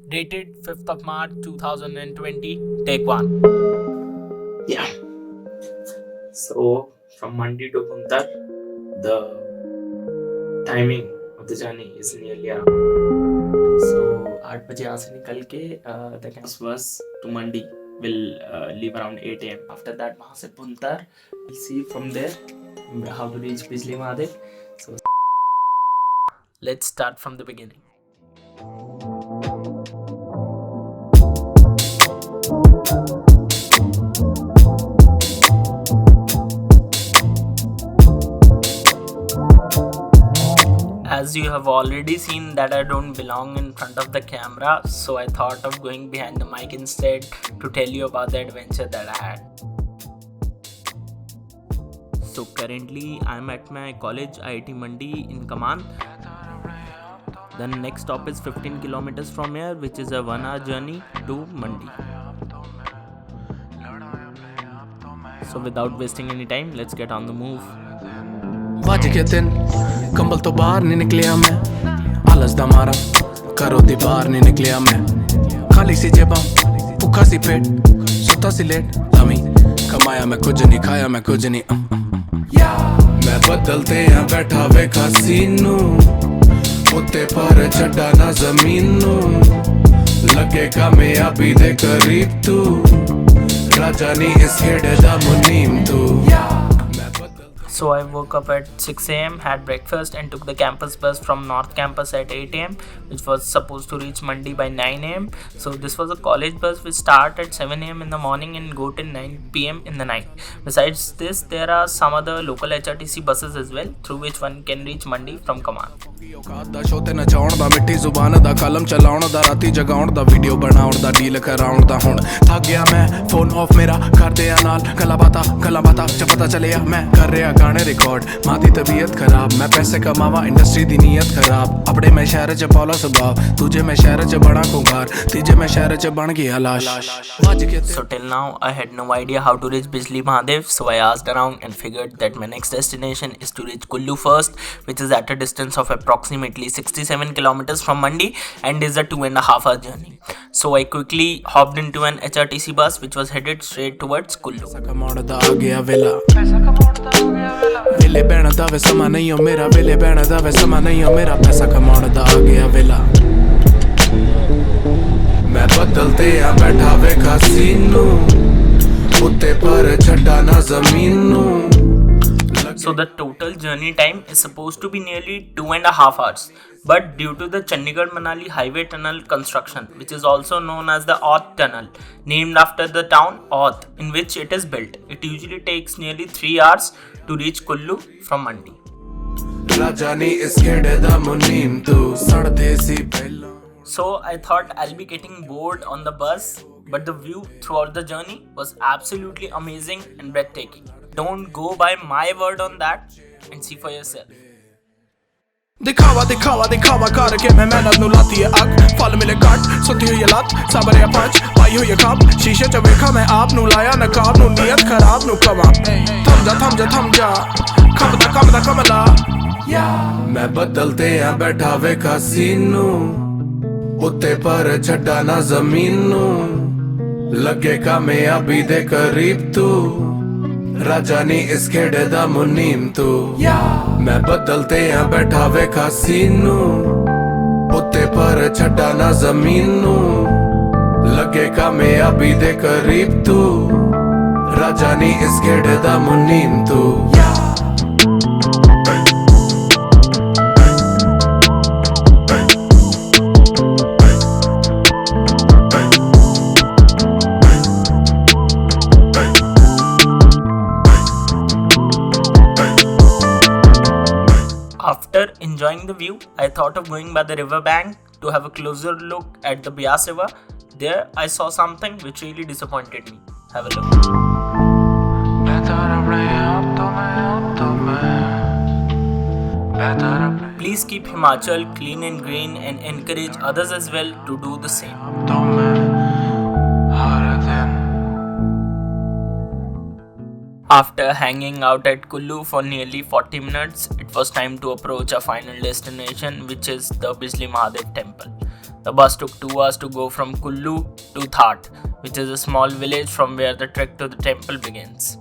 Dated 5th of March 2020. Take 1. Yeah. So from Mandi to Puntar, the timing of the journey is nearly around. So 8 बजे यहाँ से निकल के the campus bus to Mandi will leave around 8 a.m. After that वहाँ से Puntar, we'll see from there how to reach Bijli Mahadev. So Let's start from the beginning. As you have already seen that I don't belong in front of the camera, so I thought of going behind the mic instead to tell you about the adventure that I had. So currently I'm at my college IIT Mandi in Kaman. The next stop is 15 kilometers from here, which is a 1-hour journey to Mandi. So without wasting any time, let's get on the move. ਵੱਜ ਕੇ ਦਿਨ ਕੰਬਲ ਤੋਂ ਬਾਹਰ ਨਹੀਂ ਨਿਕਲਿਆ ਮੈਂ ਆਲਸ ਦਾ ਮਾਰਾ ਘਰੋਂ ਦੀ ਬਾਹਰ ਨਹੀਂ ਨਿਕਲਿਆ ਮੈਂ ਖਾਲੀ ਸੀ ਜੇਬਾਂ ਭੁੱਖਾ ਸੀ ਪੇਟ ਸੁੱਤਾ ਸੀ ਲੇਟ ਲੰਮੀ ਕਮਾਇਆ ਮੈਂ ਕੁਝ ਨਹੀਂ ਖਾਇਆ ਮੈਂ ਕੁਝ ਨਹੀਂ ਮੈਂ ਬਦਲ ਤੇ ਆ ਬੈਠਾ ਵੇਖਾ ਸੀਨੂ ਉੱਤੇ ਪਰ ਛੱਡਾ ਨਾ ਜ਼ਮੀਨ ਨੂੰ ਲੱਗੇ ਕਾਮਯਾਬੀ ਦੇ ਕਰੀਬ ਤੂੰ ਰਾਜਾ ਨਹੀਂ ਇਸ ਖੇੜੇ ਦਾ ਮੁਨੀਮ ਤੂੰ So I woke up at 6 a.m, had breakfast and took the campus bus from North Campus at 8 a.m, which was supposed to reach Mandi by 9 a.m. So this was a college bus which start at 7 a.m in the morning and go till 9 p.m in the night. Besides this, there are some other local HRTC buses as well, through which one can reach Mandi from Kaman. The show ਤੇ ਨਚਾਉਣ ਦਾ ਮਿੱਠੀ ਜ਼ੁਬਾਨ ਦਾ ਕਲਮ ਚਲਾਉਣ ਦਾ ਰਾਤੀ ਜਗਾਉਣ ਦਾ video ਬਣਾਉਣ ਦਾ deal ਕਰਾਉਣ ਦਾ ਹੁਣ ਥੱਕ ਗਿਆ ਮੈਂ ਫੋਨ ਆਫ ਮੇਰਾ ਕਰਦੇ ਆ ਨਾਲ ਗੱਲਾਂ ਬਾਤਾਂ ਚ ਪਤਾ ਚੱਲਿਆ ਮੈਂ ਕਰ ਰਿਹਾ ਗਾਣੇ ਰਿਕਾਰਡ ਮਾਂ ਦੀ ਤਬੀਅਤ ਖਰਾਬ ਮੈਂ ਪੈਸੇ ਕਮਾਵਾਂ ਇੰਡਸਟਰੀ ਦੀ ਨੀਅਤ ਖਰਾਬ ਆਪਣੇ ਮੈਂ ਸ਼ਹਿਰ ਚ ਪੌਲਾ ਸੁਭਾਅ ਦੂਜੇ ਮੈਂ ਸ਼ਹਿਰ ਚ ਬਣਾ ਕੁੰਗਾਰ ਤੀਜੇ ਮੈਂ ਸ਼ਹਿਰ ਚ ਬਣ ਗਿਆ ਲਾਸ਼ ਵੱਜ ਕੇ So till now I had no idea how to reach Bijli Mahadev, so I asked around and figured that my next destination is to reach Kullu first, which is at a distance of approximately 67 kilometers from Mandi and is a 2.5 hour journey. So I quickly hopped into an HRTC bus which was headed straight towards Kullu. ਕਮਾਉਣ ਦਾ ਆ ਗਿਆ ਵੇਲਾ ਵੇਲੇ ਬਹਿਣ ਦਾ ਵੇ ਸਮਾਂ ਨਹੀਂ ਓ ਮੇਰਾ ਵੇਲੇ ਬਹਿਣ ਦਾ ਵੇ ਸਮਾਂ ਨਹੀਂ ਓ ਮੇਰਾ ਪੈਸਾ ਕਮਾਉਣ ਦਾ ਆ ਗਿਆ ਵੇਲਾ ਮੈਂ ਬਦਲ ਤੇ ਆ ਬੈਠਾ ਵੇਖਾ ਸੀਨੂ ਉੱਤੇ ਪਰ ਛੱਡਾ ਨਾ ਜ਼ਮੀਨ ਨੂੰ So the total journey time is supposed to be nearly 2.5 hours. But due to the Chandigarh-Manali highway tunnel construction, which is also known as the Auth tunnel, named after the town Auth in which it is built, it usually takes nearly 3 hours to reach Kullu from Mandi. So I thought I'll be getting bored on the bus, but the view throughout the journey was absolutely amazing and breathtaking. Don't go by my word on that and see for yourself. ਦਿਖਾਵਾ ਕਰਕੇ ਮੈਂ ਮਿਹਨਤ ਨੂੰ ਲਾਤੀ ਹੈ ਅੱਗ ਫਲ ਮਿਲੇ ਘੱਟ ਸੁੱਤੀ ਹੋਈ ਲੱਤ ਸਾਬਰੇ ਪੰਜ ਪਾਈ ਹੋਈ ਖੱਪ ਸ਼ੀਸ਼ੇ 'ਚ ਵੇਖਾਂ ਮੈਂ ਆਪ ਨੂੰ ਲਾਇਆ ਨਕਾਬ ਨੂੰ ਨੀਅਤ ਖਰਾਬ ਨੂੰ ਕਵਾਂ ਥਮ ਜਾ ਕੰਬਦਾ ਕਮਲਾ ਮੈਂ ਬਦਲ ਤੇ ਆ ਬੈਠਾ ਵੇਖਾ ਸੀਨੂ ਉੱਤੇ ਪਰ ਛੱਡਾ ਨਾ ਜ਼ਮੀਨ ਨੂੰ ਲੱਗੇ ਕਾਮਯਾਬੀ ਦੇ ਕਰੀਬ ਤੂੰ ਰਾਜਾ ਨੀ ਇਸ ਖੇੜੇ ਦਾ ਮੁਨੀਮ ਤੂੰ ਮੈਂ ਬਦਲ ਤੇ ਆ ਬੈਠਾ ਵੇਖਾ ਸੀਨੂ ਉੱਤੇ ਪਰ ਛੱਡਾ ਨਾ ਜ਼ਮੀਨ ਨੂੰ ਲੱਗੇ ਕਾਮਯਾਬੀ ਦੇ ਕਰੀਬ ਤੂੰ ਰਾਜਾ ਨੀ ਇਸ ਖੇੜੇ ਦਾ ਮੁਨੀਮ ਤੂੰ After enjoying the view, I thought of going by the river bank to have a closer look at the Bias River. There, I saw something which really disappointed me. Have a look. Please keep Himachal clean and green and encourage others as well to do the same. After hanging out at Kullu for nearly 40 minutes, it was time to approach our final destination, which is the Bijli Mahadev temple. The bus took 2 hours to go from Kullu to That, which is a small village from where the trek to the temple begins.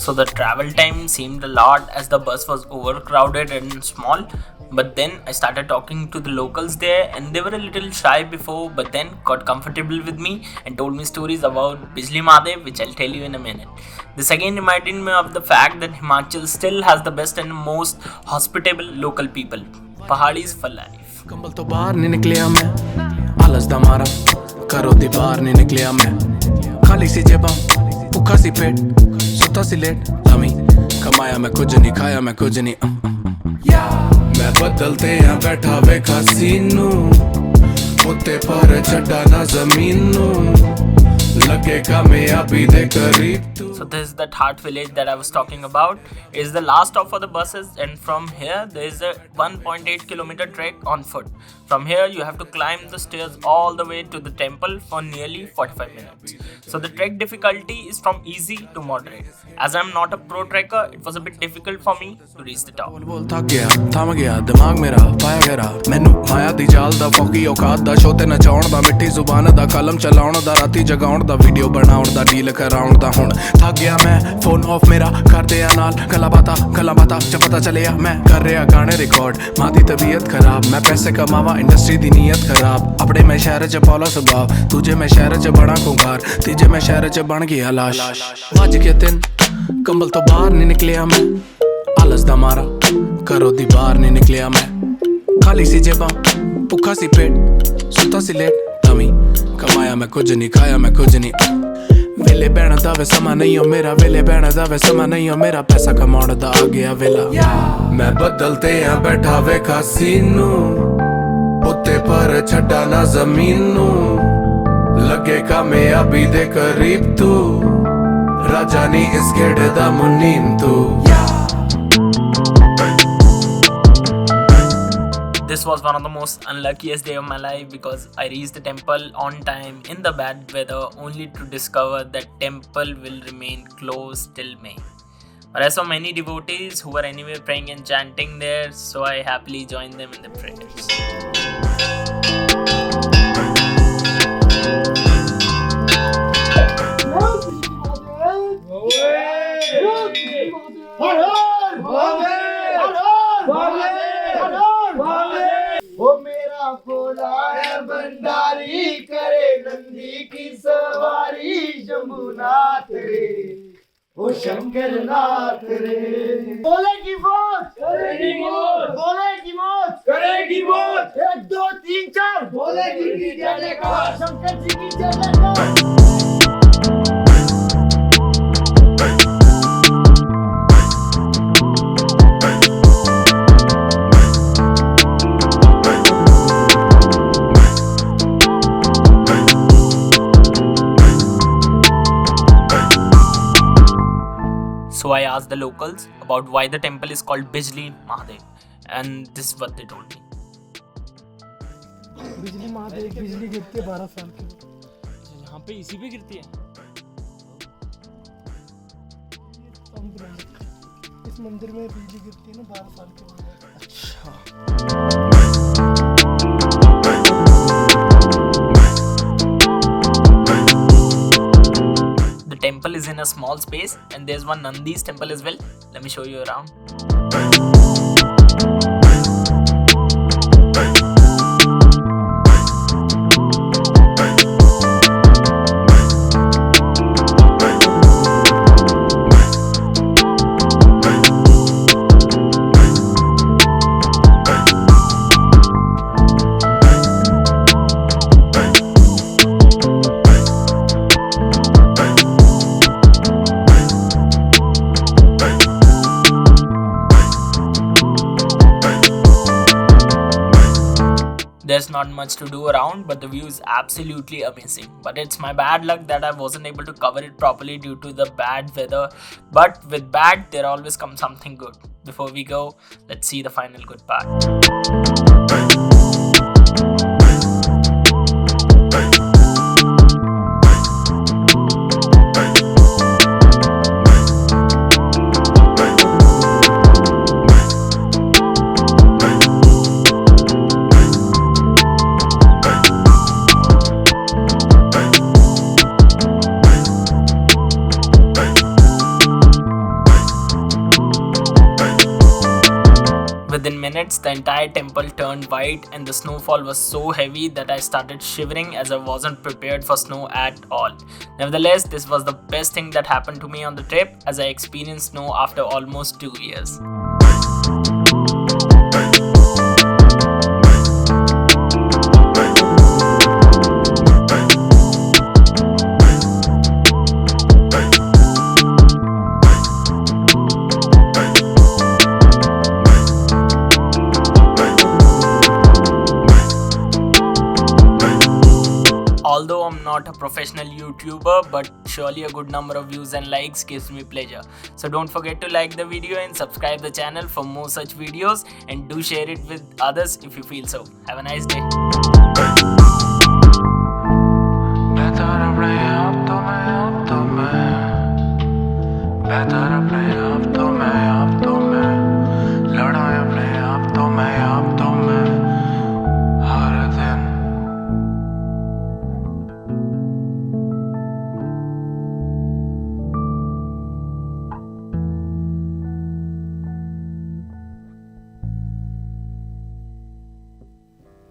So the travel time seemed a lot as the bus was overcrowded and small. But then I started talking to the locals there, and they were a little shy before, but then got comfortable with me and told me stories about Bijli Mahadev, which I'll tell you in a minute. This again reminded me of the fact that Himachal still has the best and most hospitable local people. Pahadis for life. ਕੰਬਲ ਤੋਂ ਬਾਹਰ ਨਹੀਂ ਨਿਕਲਿਆ ਮੈਂ ਆਲਸ ਦਾ ਮਾਰਾ ਘਰੋਂ ਦੀ ਬਾਹਰ ਨਹੀਂ ਨਿਕਲਿਆ ਮੈਂ ਖਾਲੀ ਸੀ ਜੇਬਾਂ ਭੁੱਖਾ ਸੀ ਪੇਟ ਸੁੱਤਾ ਸੀ ਲੇਟ ਲੰਮੀ ਕਮਾਇਆ ਮੈਂ ਕੁਝ ਨਹੀਂ ਖਾਇਆ ਮੈਂ ਕੁਝ ਨਹੀਂ ਮੈਂ ਬਦਲ ਤੇ ਆ ਬੈਠਾ ਵੇਖਾ ਸੀਨੂੰ ਉੱਤੇ ਪਰ ਛੱਡਾ ਨਾ ਜ਼ਮੀਨ ਨੂੰ ਲੱਗੇ ਕਾਮਯਾਬੀ ਦੇ ਕਰੀਬ ਤੂੰ So this is the That village that I was talking about. It is the last stop for the buses, and from here there is a 1.8 kilometer trek on foot. From here you have to climb the stairs all the way to the temple for nearly 45 minutes. So the trek difficulty is from easy to moderate. As I am not a pro trekker, it was a bit difficult for me to reach the top. ਬੋਲ ਥੱਕ ਗਿਆ ਥਮ ਗਿਆ ਦਿਮਾਗ ਮੇਰਾ ਪਾਇਆ ਘੇਰਾ ਮੈਨੂੰ ਮਾਇਆ ਦੀ ਜਾਲ ਦਾ ਫੌਕੀ ਔਕਾਤ ਦਾ ਸ਼ੋਅ ਤੇ ਨਚਾਉਣ ਦਾ ਮਿੱਠੀ ਜ਼ੁਬਾਨ ਦਾ ਕਲਮ ਚਲਾਉਣ ਦਾ ਰਾਤੀ ਜਗਾਉਣ ਦਾ ਵੀਡੀਓ ਬਣਾਉਣ ਦਾ ਡੀਲ ਕਰਾਉਣ ਦਾ ਹੁਣ ਥੱਕ ਗਿਆ ਮੈਂ ਫੋਨ ਆਫ ਮੇਰਾ ਕਰਦੇ ਆ ਨਾਲ ਗੱਲਾਂ ਬਾਤਾਂ ਚ ਪਤਾ ਚੱਲਿਆ ਮੈਂ ਕਰ ਰਿਹਾ ਗਾਣੇ ਰਿਕਾਰਡ ਮਾਂ ਦੀ ਤਬੀਅਤ ਖਰਾਬ ਮੈਂ ਪੈਸੇ ਕਮਾਵਾਂ ਇੰਡਸਟਰੀ ਦੀ ਨੀਅਤ ਖਰਾਬ ਆਪਣੇ ਮੈਂ ਸ਼ਹਿਰ ਚ ਪੌਲਾ ਸੁਭਾਵ ਦੂਜੇ ਮੈਂ ਸ਼ਹਿਰ ਚ ਬਣਾ ਕੁੰਗਾਰ ਤੀਜੇ ਮੈਂ ਸ਼ਹਿਰ ਚ ਬਣ ਗਿਆ ਲਾਸ਼ ਵੱਜ ਕੇ 3 ਕੰਬਲ ਤੋਂ ਬਾਹਰ ਨਹੀਂ ਨਿਕਲਿਆ ਮੈਂ ਆਲਸ ਦਾ ਮਾਰਾ ਘਰੋਂ ਦੀ ਬਾਹਰ ਨਹੀਂ ਨਿਕਲਿਆ ਮੈਂ ਖਾਲੀ ਸੀ ਜੇਬਾਂ ਭੁੱਖਾ ਸੀ ਪੇਟ ਸੁੱਤਾ ਸੀ ਲੇਟ ਲੰਮੀ ਕਮਾਇਆ ਮੈਂ ਕੁਝ ਨਹੀਂ ਖਾਇਆ ਮੈਂ ਕੁਝ ਨਹੀਂ ਵੇਲੇ ਬਹਿਣ ਦਾ ਵੇ ਸਮਾਂ ਨਹੀਂ ਓ ਮੇਰਾ ਵੇਲੇ ਬਹਿਣ ਦਾ ਵੇ ਸਮਾਂ ਨਹੀਂ ਓ ਮੇਰਾ ਪੈਸਾ ਕਮਾਉਣ ਦਾ ਆ ਗਿਆ ਵੇਲਾ ਮੈਂ ਬਦਲ ਤੇ ਆ ਬੈਠਾ ਵੇਖਾ ਸੀਨੂੰ ਉੱਤੇ ਪਰ ਛੱਡਾ ਨਾ ਜ਼ਮੀਨ ਨੂੰ ਲੱਗੇ ਕਾਮਯਾਬੀ ਦੇ ਕਰੀਬ ਤੂੰ ਰਾਜਾ ਨੀ ਇਸ ਖੇਡ ਦਾ ਮੁਨੀਮ ਤੂੰ This was one of the most unluckiest day of my life because I reached the temple on time in the bad weather only to discover that temple will remain closed till May. But I saw many devotees who were anyway praying and chanting there, so I happily joined them in the prayers. वो मेरा भोला है भंडारी करे नंदी की सवारी शंभुनाथ रे ओ शंकर नाथ रे बोले की मौत करेगी मौत बोले की मौत करेगी मौत 1 2 3 4 बोले की जय जयकार शंकर जी की जय जयकार So I asked the locals about why the temple is called Bijli Mahadev, and this is what they told me. बिजली महादेव बिजली गिरती है 12 साल की यहाँ पे इसी पे गिरती है। इस मंदिर में बिजली गिरती है ना 12 साल के बाद। The temple is in a small space and there's one Nandi's temple as well. Let me show you around. There's not much to do around, but the view is absolutely amazing. But it's my bad luck that I wasn't able to cover it properly due to the bad weather. But with bad, there always comes something good. Before we go, let's see the final good part. Within minutes, the entire temple turned white and the snowfall was so heavy that I started shivering as I wasn't prepared for snow at all. Nevertheless, this was the best thing that happened to me on the trip as I experienced snow after almost 2 years. Although I'm not a professional YouTuber, but surely a good number of views and likes gives me pleasure. So don't forget to like the video and subscribe the channel for more such videos, and do share it with others if you feel so. Have a nice day.